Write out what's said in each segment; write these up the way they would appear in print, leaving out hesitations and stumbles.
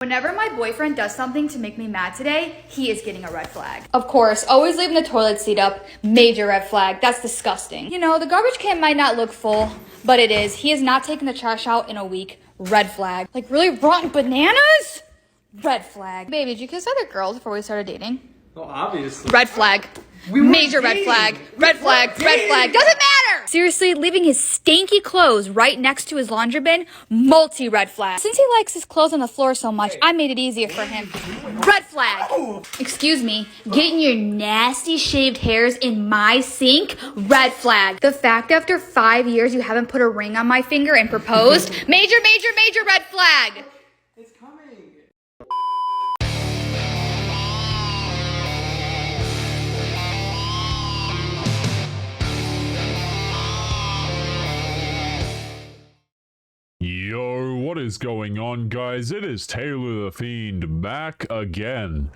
Whenever my boyfriend does something to make me mad today, he is getting a red flag. Of course, always leaving the toilet seat up, major red flag. That's disgusting. You know, the garbage can might not look full, but it is. He has not taken the trash out in a week. Red flag. Like really rotten bananas? Red flag. Baby, did you kiss other girls before we started dating? Well, obviously. Red flag. Major red flag. Red flag. Red flag. Doesn't matter! Seriously, leaving his stanky clothes right next to his laundry bin, multi-red flag. Since he likes his clothes on the floor so much, I made it easier for him. Red flag. Excuse me, getting your nasty shaved hairs in my sink, red flag. The fact after 5 years you haven't put a ring on my finger and proposed, major red flag. It's coming. Yo, what is going on, guys? It is Taylor the Fiend back again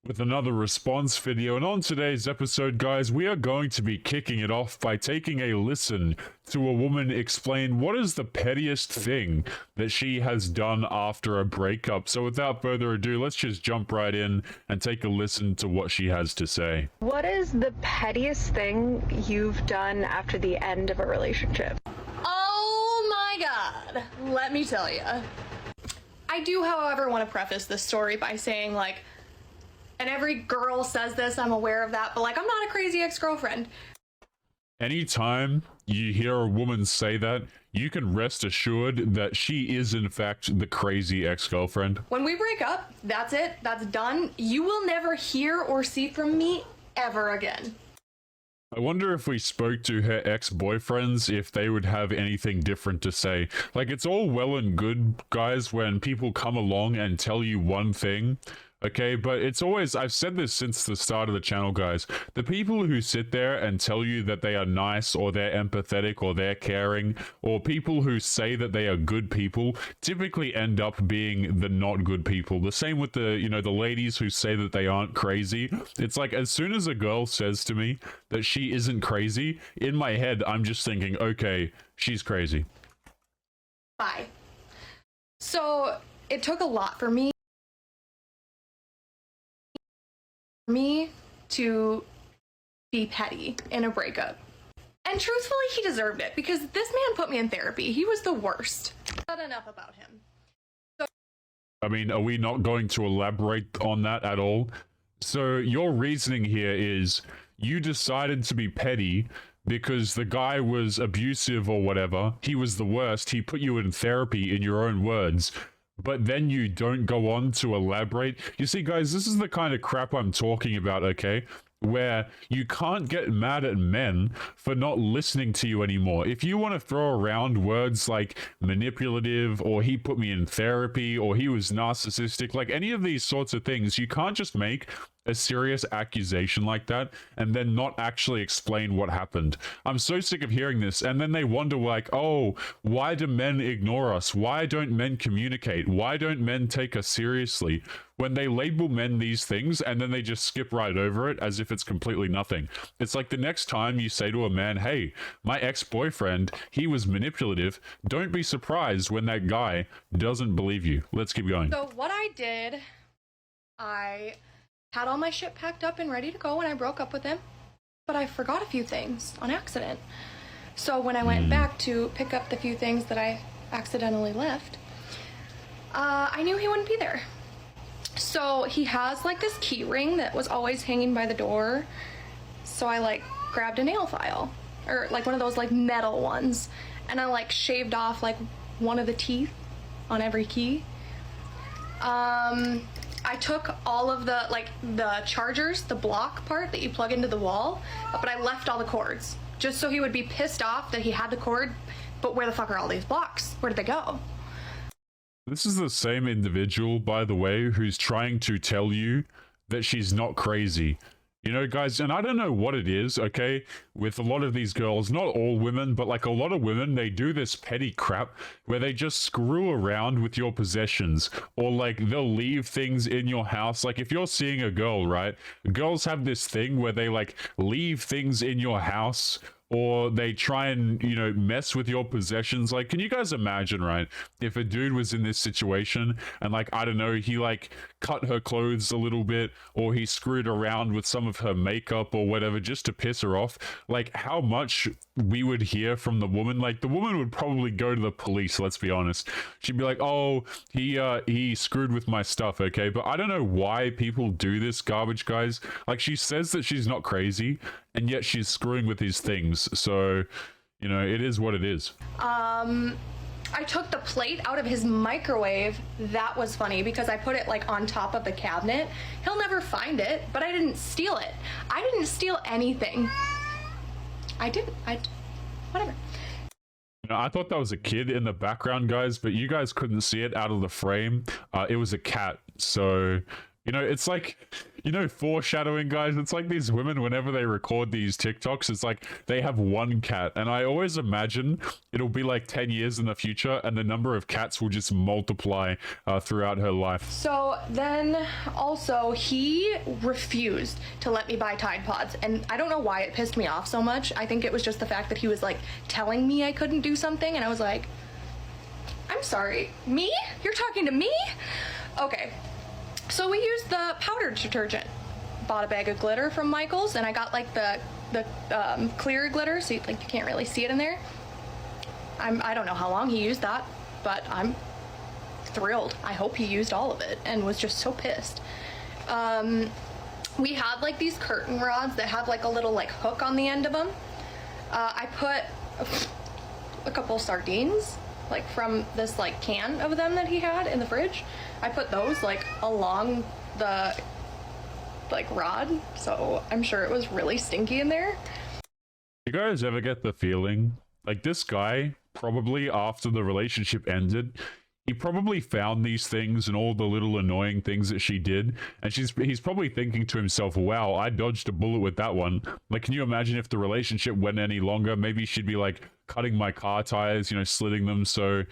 with another response video, and on today's episode, guys, we are going to be kicking it off by taking a listen to a woman explain what is the pettiest thing that she has done after a breakup. So without further ado, let's just jump right in and take a listen to what she has to say. What is the pettiest thing you've done after the end of a relationship? Oh my god, let me tell you. I do, however, want to preface this story by saying, like, and every girl says this, I'm aware of that, but, like, I'm not a crazy ex-girlfriend. Anytime you hear a woman say that, you can rest assured that she is, in fact, the crazy ex-girlfriend. When we break up, that's it, that's done. You will never hear or see from me ever again. I wonder if we spoke to her ex-boyfriends, if they would have anything different to say. Like, it's all well and good, guys, when people come along and tell you one thing, okay? But it's always, I've said this since the start of the channel, guys. The people who sit there and tell you that they are nice, or they're empathetic, or they're caring, or people who say that they are good people, typically end up being the not good people. The same with the, you know, the ladies who say that they aren't crazy. It's like, as soon as a girl says to me that she isn't crazy, in my head, I'm just thinking, okay, she's crazy. Bye. So, it took a lot for me to be petty in a breakup. And truthfully, he deserved it, because this man put me in therapy. He was the worst. But enough about him. So I mean, are we not going to elaborate on that at all? So your reasoning here is you decided to be petty because the guy was abusive or whatever. He was the worst. He put you in therapy, in your own words. But then you don't go on to elaborate. You see, guys, this is the kind of crap I'm talking about, okay? Where you can't get mad at men for not listening to you anymore. If you want to throw around words like manipulative, or he put me in therapy, or he was narcissistic, like any of these sorts of things, you can't just make a serious accusation like that and then not actually explain what happened. I'm so sick of hearing this, and then they wonder, like, oh, why do men ignore us? Why don't men communicate? Why don't men take us seriously? When they label men these things and then they just skip right over it as if it's completely nothing. It's like the next time you say to a man, hey, my ex-boyfriend, he was manipulative, don't be surprised when that guy doesn't believe you. Let's keep going. So what I did, I had all my shit packed up and ready to go when I broke up with him, but I forgot a few things on accident. So when I went back to pick up the few things that I accidentally left, I knew he wouldn't be there. So he has like this key ring that was always hanging by the door. So I like grabbed a nail file, or like one of those like metal ones, and I like shaved off like one of the teeth on every key. I took all of the, like, the chargers, the block part that you plug into the wall, but I left all the cords, just so he would be pissed off that he had the cord, but where the fuck are all these blocks? Where did they go? This is the same individual, by the way, who's trying to tell you that she's not crazy. You know, guys, and I don't know what it is, okay, with a lot of these girls, not all women, but like a lot of women, they do this petty crap where they just screw around with your possessions, or like they'll leave things in your house. Like if you're seeing a girl, right, girls have this thing where they like leave things in your house, or they try and, you know, mess with your possessions. Like, can you guys imagine, right, if a dude was in this situation and, like, I don't know, he like cut her clothes a little bit, or he screwed around with some of her makeup or whatever just to piss her off? Like, how much we would hear from the woman. Like, the woman would probably go to the police, let's be honest. She'd be like, oh, he screwed with my stuff, okay? But I don't know why people do this garbage, guys. Like, she says that she's not crazy, and yet she's screwing with these things. So, you know, it is what it is. I took the plate out of his microwave. That was funny because I put it like on top of the cabinet. He'll never find it, but I didn't steal it. I didn't steal anything. Whatever. You know, I thought that was a kid in the background, guys, but you guys couldn't see it out of the frame. It was a cat. So, you know, it's like, you know, foreshadowing, guys. It's like these women, whenever they record these TikToks, it's like they have one cat. And I always imagine it'll be like 10 years in the future and the number of cats will just multiply throughout her life. So then also he refused to let me buy Tide Pods. And I don't know why it pissed me off so much. I think it was just the fact that he was like telling me I couldn't do something. And I was like, I'm sorry, me? You're talking to me? Okay. So we used the powder detergent. Bought a bag of glitter from Michael's, and I got like the clear glitter, so you can't really see it in there. I don't know how long he used that, but I'm thrilled. I hope he used all of it and was just so pissed. We had like these curtain rods that have like a little like hook on the end of them. I put a couple sardines like from this like can of them that he had in the fridge. I put those like along the like rod, so I'm sure it was really stinky in there. You guys ever get the feeling like this guy, probably after the relationship ended, he probably found these things and all the little annoying things that she did, and he's probably thinking to himself, wow, I dodged a bullet with that one. Like, can you imagine if the relationship went any longer? Maybe she'd be like cutting my car tires, you know, slitting them. So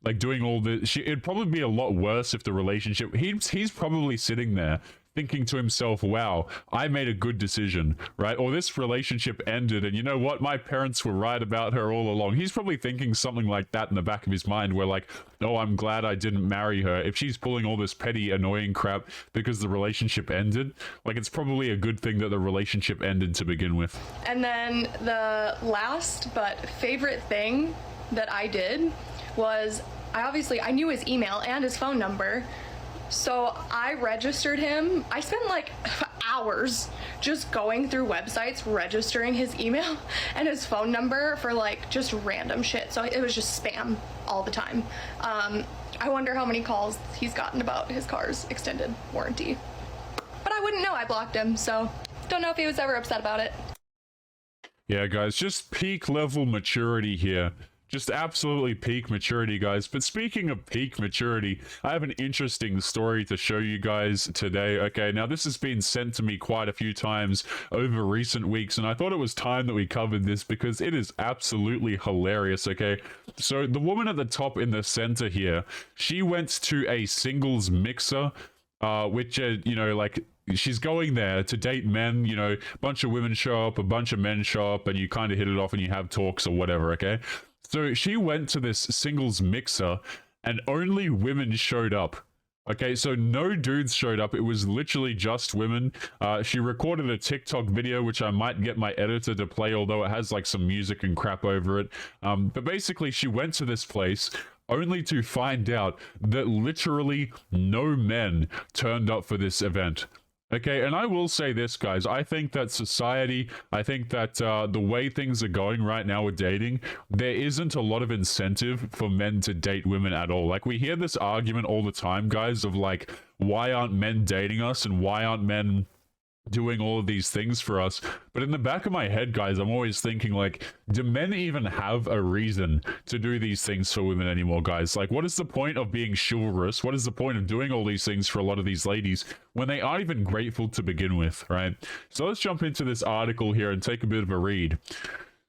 like doing all this, it'd probably be a lot worse if the relationship, he's probably sitting there thinking to himself, wow, I made a good decision, right? Or this relationship ended, and you know what? My parents were right about her all along. He's probably thinking something like that in the back of his mind, where like, oh, I'm glad I didn't marry her. If she's pulling all this petty, annoying crap because the relationship ended, like, it's probably a good thing that the relationship ended to begin with. And then the last but favorite thing that I did was I knew his email and his phone number. So I registered him. I spent like hours just going through websites, registering his email and his phone number for like just random shit. So it was just spam all the time. I wonder how many calls he's gotten about his car's extended warranty. But I wouldn't know, I blocked him, so don't know if he was ever upset about it. Yeah, guys, just peak level maturity here. Just absolutely peak maturity, guys. But speaking of peak maturity, I have an interesting story to show you guys today. Okay, now this has been sent to me quite a few times over recent weeks, and I thought it was time that we covered this because it is absolutely hilarious, okay? So the woman at the top in the center here, she went to a singles mixer, which, you know, like, she's going there to date men, you know, a bunch of women show up, a bunch of men show up, and you kind of hit it off and you have talks or whatever, okay? So she went to this singles mixer and only women showed up. Okay, so no dudes showed up. It was literally just women. She recorded a TikTok video, which I might get my editor to play, although it has like some music and crap over it. But basically, she went to this place only to find out that literally no men turned up for this event. Okay, and I will say this, guys. I think that society, I think that the way things are going right now with dating, there isn't a lot of incentive for men to date women at all. Like, we hear this argument all the time, guys, of like, why aren't men dating us and why aren't men doing all of these things for us? But in the back of my head, guys, I'm always thinking, like, do men even have a reason to do these things for women anymore, guys? Like, what is the point of being chivalrous? What is the point of doing all these things for a lot of these ladies when they aren't even grateful to begin with, right? So let's jump into this article here and take a bit of a read.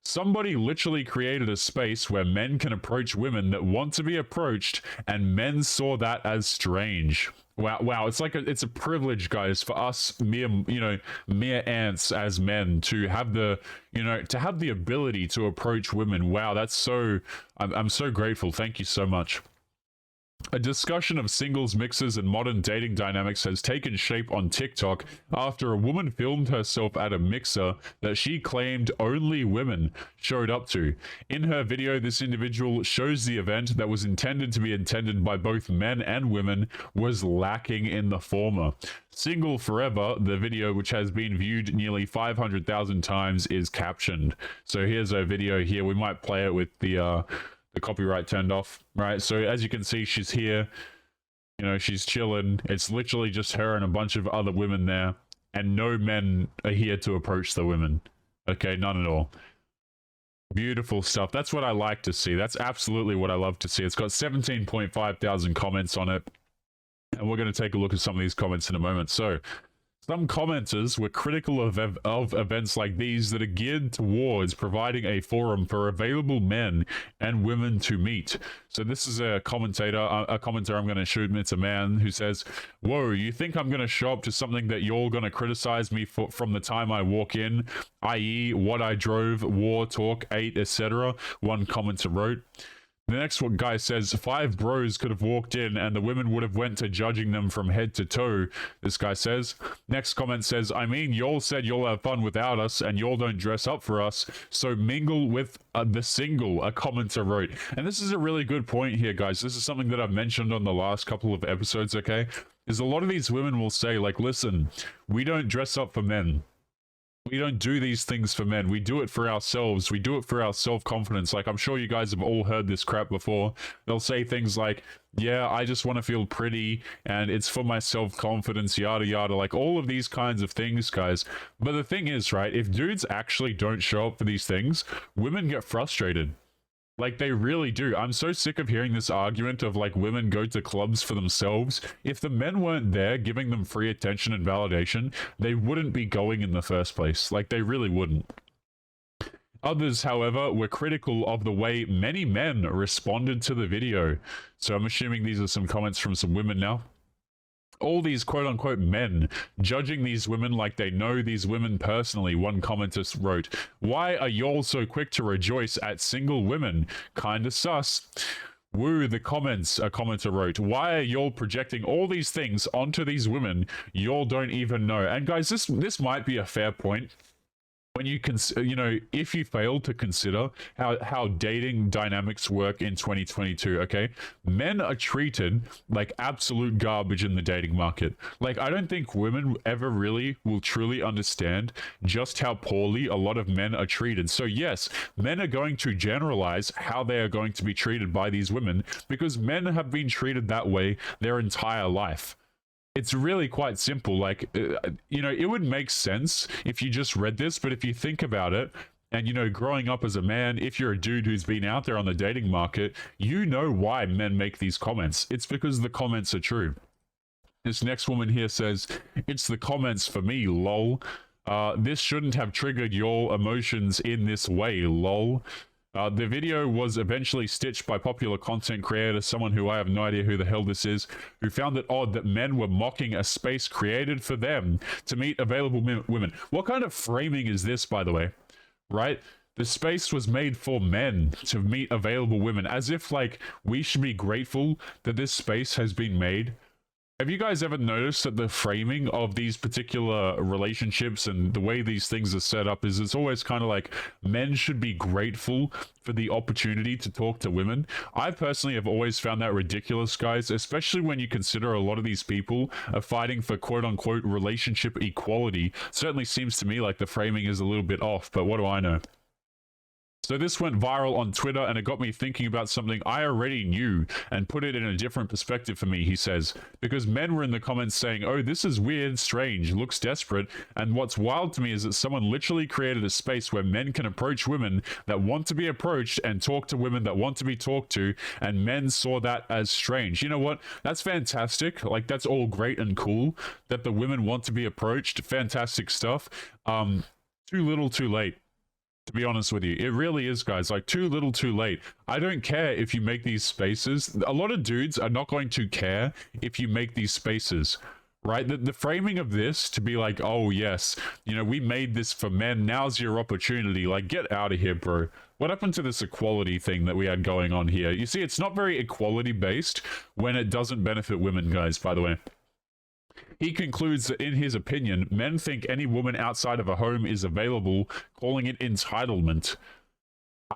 Somebody literally created a space where men can approach women that want to be approached, and men saw that as strange. Wow, it's like it's a privilege, guys, for us mere ants as men to have the ability to approach women. Wow, that's so I'm so grateful. Thank you so much. A discussion of singles mixes and modern dating dynamics has taken shape on TikTok after a woman filmed herself at a mixer that she claimed only women showed up to. In her video, this individual shows the event that was intended to be attended by both men and women was lacking in the former. Single Forever, the video, which has been viewed nearly 500,000 times, is captioned. So here's a video here. We might play it with the copyright turned off, right? So as you can see, she's here, she's chilling. It's literally just her and a bunch of other women there, and no men are here to approach the women. Okay, none at all. Beautiful stuff. That's what I like to see. That's absolutely what I love to see. It's got 17.5 thousand comments on it, and we're going to take a look at some of these comments in a moment. So some commenters were critical of events like these that are geared towards providing a forum for available men and women to meet. So this is a commenter I'm going to shoot. It's a man who says, "Whoa, you think I'm going to show up to something that you're going to criticize me for from the time I walk in, i.e. what I drove, wore, talk, ate, etc." One commenter wrote. The next one guy says, 5 bros could have walked in and the women would have went to judging them from head to toe, this guy says. Next comment says, I mean, y'all said y'all have fun without us and y'all don't dress up for us, so mingle with the single, a commenter wrote. And this is a really good point here, guys. This is something that I've mentioned on the last couple of episodes, okay? Is a lot of these women will say, like, listen, we don't dress up for men. We don't do these things for men. We do it for ourselves. We do it for our self-confidence. Like, I'm sure you guys have all heard this crap before. They'll say things like, yeah, I just want to feel pretty, and it's for my self-confidence, yada yada, like all of these kinds of things, guys. But the thing is, right, if dudes actually don't show up for these things, women get frustrated. Like, they really do. I'm so sick of hearing this argument of, like, women go to clubs for themselves. If the men weren't there giving them free attention and validation, they wouldn't be going in the first place. Like, they really wouldn't. Others, however, were critical of the way many men responded to the video. So I'm assuming these are some comments from some women now. All these quote-unquote men judging these women like they know these women personally, one commenter wrote. Why are y'all so quick to rejoice at single women? Kinda sus. Woo, the comments, a commenter wrote. Why are y'all projecting all these things onto these women y'all don't even know? And guys, this might be a fair point. When you if you fail to consider how dating dynamics work in 2022, okay? Men are treated like absolute garbage in the dating market. Like, I don't think women ever really will truly understand just how poorly a lot of men are treated. So yes, men are going to generalize how they are going to be treated by these women because men have been treated that way their entire life. It's really quite simple. Like, it would make sense if you just read this, but if you think about it, and, growing up as a man, if you're a dude who's been out there on the dating market, you know why men make these comments. It's because the comments are true. This next woman here says, it's the comments for me, lol. This shouldn't have triggered your emotions in this way, lol. The video was eventually stitched by popular content creator, someone who I have no idea who the hell this is, who found it odd that men were mocking a space created for them to meet available women. What kind of framing is this, by the way? Right? The space was made for men to meet available women, as if, like, we should be grateful that this space has been made. Have you guys ever noticed that the framing of these particular relationships and the way these things are set up is it's always kind of like men should be grateful for the opportunity to talk to women? I personally have always found that ridiculous, guys, especially when you consider a lot of these people are fighting for quote-unquote relationship equality. Certainly seems to me like the framing is a little bit off, but what do I know? So this went viral on Twitter and it got me thinking about something I already knew and put it in a different perspective for me, he says. Because men were in the comments saying, oh, this is weird, strange, looks desperate. And what's wild to me is that someone literally created a space where men can approach women that want to be approached and talk to women that want to be talked to. And men saw that as strange. You know what? That's fantastic. Like, that's all great and cool that the women want to be approached. Fantastic stuff. Too little, too late. To be honest with you, it really is, guys. Like, too little, too late. I don't care if you make these spaces. A lot of dudes are not going to care if you make these spaces, right? The framing of this to be like, oh, yes, you know, we made this for men. Now's your opportunity. Like, get out of here, bro. What happened to this equality thing that we had going on here? You see, it's not very equality-based when it doesn't benefit women, guys, by the way. He concludes that in his opinion, men think any woman outside of a home is available, calling it entitlement.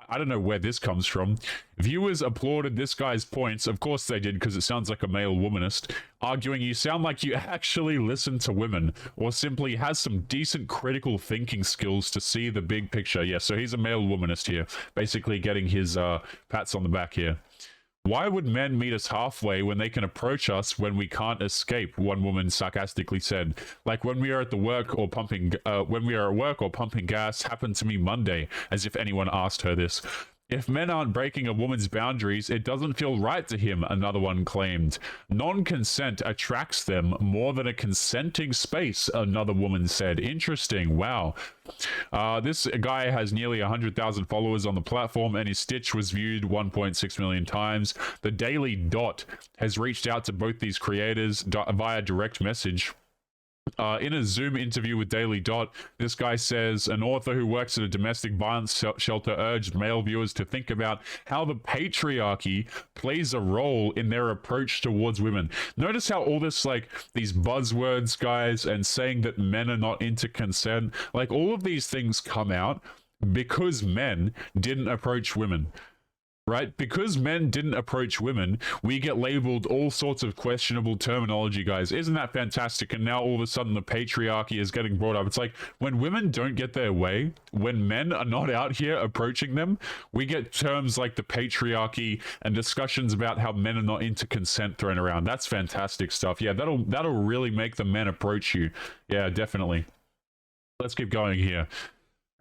I don't know where this comes from. Viewers applauded this guy's points. Of course they did, because it sounds like a male womanist, arguing you sound like you actually listen to women, or simply has some decent critical thinking skills to see the big picture. Yeah, so he's a male womanist here, basically getting his pats on the back here. Why would men meet us halfway when they can approach us when we can't escape? One woman sarcastically said. Like when we are at the work or pumping, when we are at work or pumping gas, happened to me Monday, as if anyone asked her this. If men aren't breaking a woman's boundaries, it doesn't feel right to him, another one claimed. Non-consent attracts them more than a consenting space, another woman said. Interesting. Wow. This guy has nearly 100,000 followers on the platform, and his stitch was viewed 1.6 million times. The Daily Dot has reached out to both these creators via direct message. In a Zoom interview with Daily Dot, this guy says an author who works at a domestic violence shelter urged male viewers to think about how the patriarchy plays a role in their approach towards women. Notice how all this, like, these buzzwords, guys, and saying that men are not into consent, like, all of these things come out because men didn't approach women. Right? Because men didn't approach women, we get labeled all sorts of questionable terminology, guys. Isn't that fantastic? And now all of a sudden the patriarchy is getting brought up. It's like when women don't get their way, when men are not out here approaching them, we get terms like the patriarchy and discussions about how men are not into consent thrown around. That's fantastic stuff. Yeah, that'll really make the men approach you. Yeah, definitely. Let's keep going here.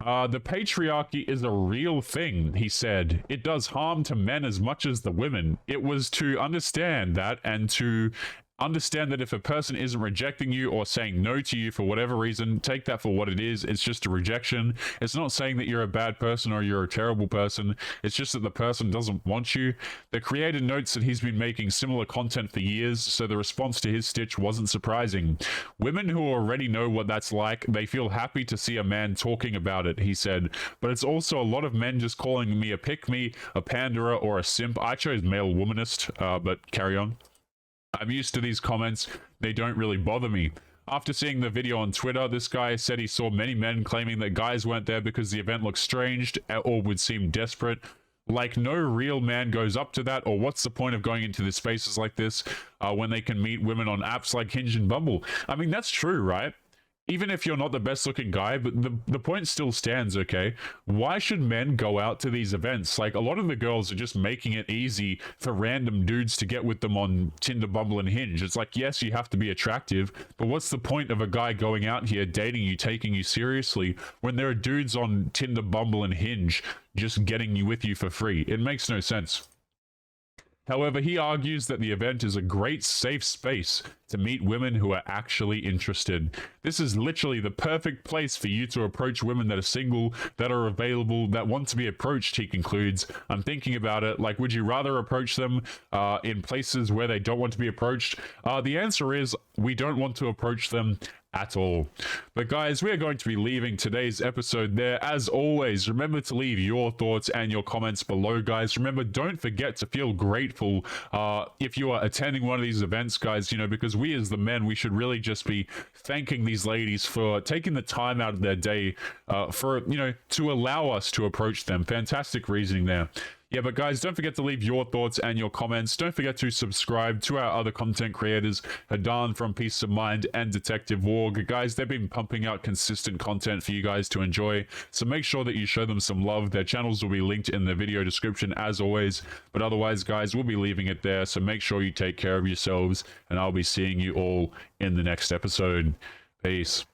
The patriarchy is a real thing, he said. It does harm to men as much as the women. It was to understand that and to understand that if a person isn't rejecting you or saying no to you for whatever reason, take that for what it is. It's just a rejection. It's not saying that you're a bad person or you're a terrible person. It's just that the person doesn't want you. The creator notes that he's been making similar content for years, so the response to his stitch wasn't surprising. Women who already know what that's like, they feel happy to see a man talking about it, he said. But it's also a lot of men just calling me a pick-me, a panderer, or a simp. I chose male womanist, but carry on. I'm used to these comments. They don't really bother me. After seeing the video on Twitter, this guy said he saw many men claiming that guys weren't there because the event looked strange or would seem desperate. Like, no real man goes up to that, or what's the point of going into the spaces like this when they can meet women on apps like Hinge and Bumble? I mean, that's true, right? Even if you're not the best looking guy, but the point still stands, okay? Why should men go out to these events? Like, a lot of the girls are just making it easy for random dudes to get with them on Tinder, Bumble, and Hinge. It's like, yes, you have to be attractive, but what's the point of a guy going out here, dating you, taking you seriously, when there are dudes on Tinder, Bumble, and Hinge just getting you with you for free? It makes no sense. However, he argues that the event is a great safe space to meet women who are actually interested. This is literally the perfect place for you to approach women that are single, that are available, that want to be approached, he concludes. I'm thinking about it, like, would you rather approach them in places where they don't want to be approached? The answer is, we don't want to approach them at all. But guys, we are going to be leaving today's episode there. As always, remember to leave your thoughts and your comments below, guys. Remember, don't forget to feel grateful if you are attending one of these events, guys, you know, because we as the men, we should really just be thanking these ladies for taking the time out of their day for, you know, to allow us to approach them. Fantastic reasoning there. Yeah, but guys, don't forget to leave your thoughts and your comments. Don't forget to subscribe to our other content creators, Hadan from Peace of Mind and Detective Warg. Guys, they've been pumping out consistent content for you guys to enjoy, so make sure that you show them some love. Their channels will be linked in the video description as always. But otherwise, guys, we'll be leaving it there, so make sure you take care of yourselves, and I'll be seeing you all in the next episode. Peace.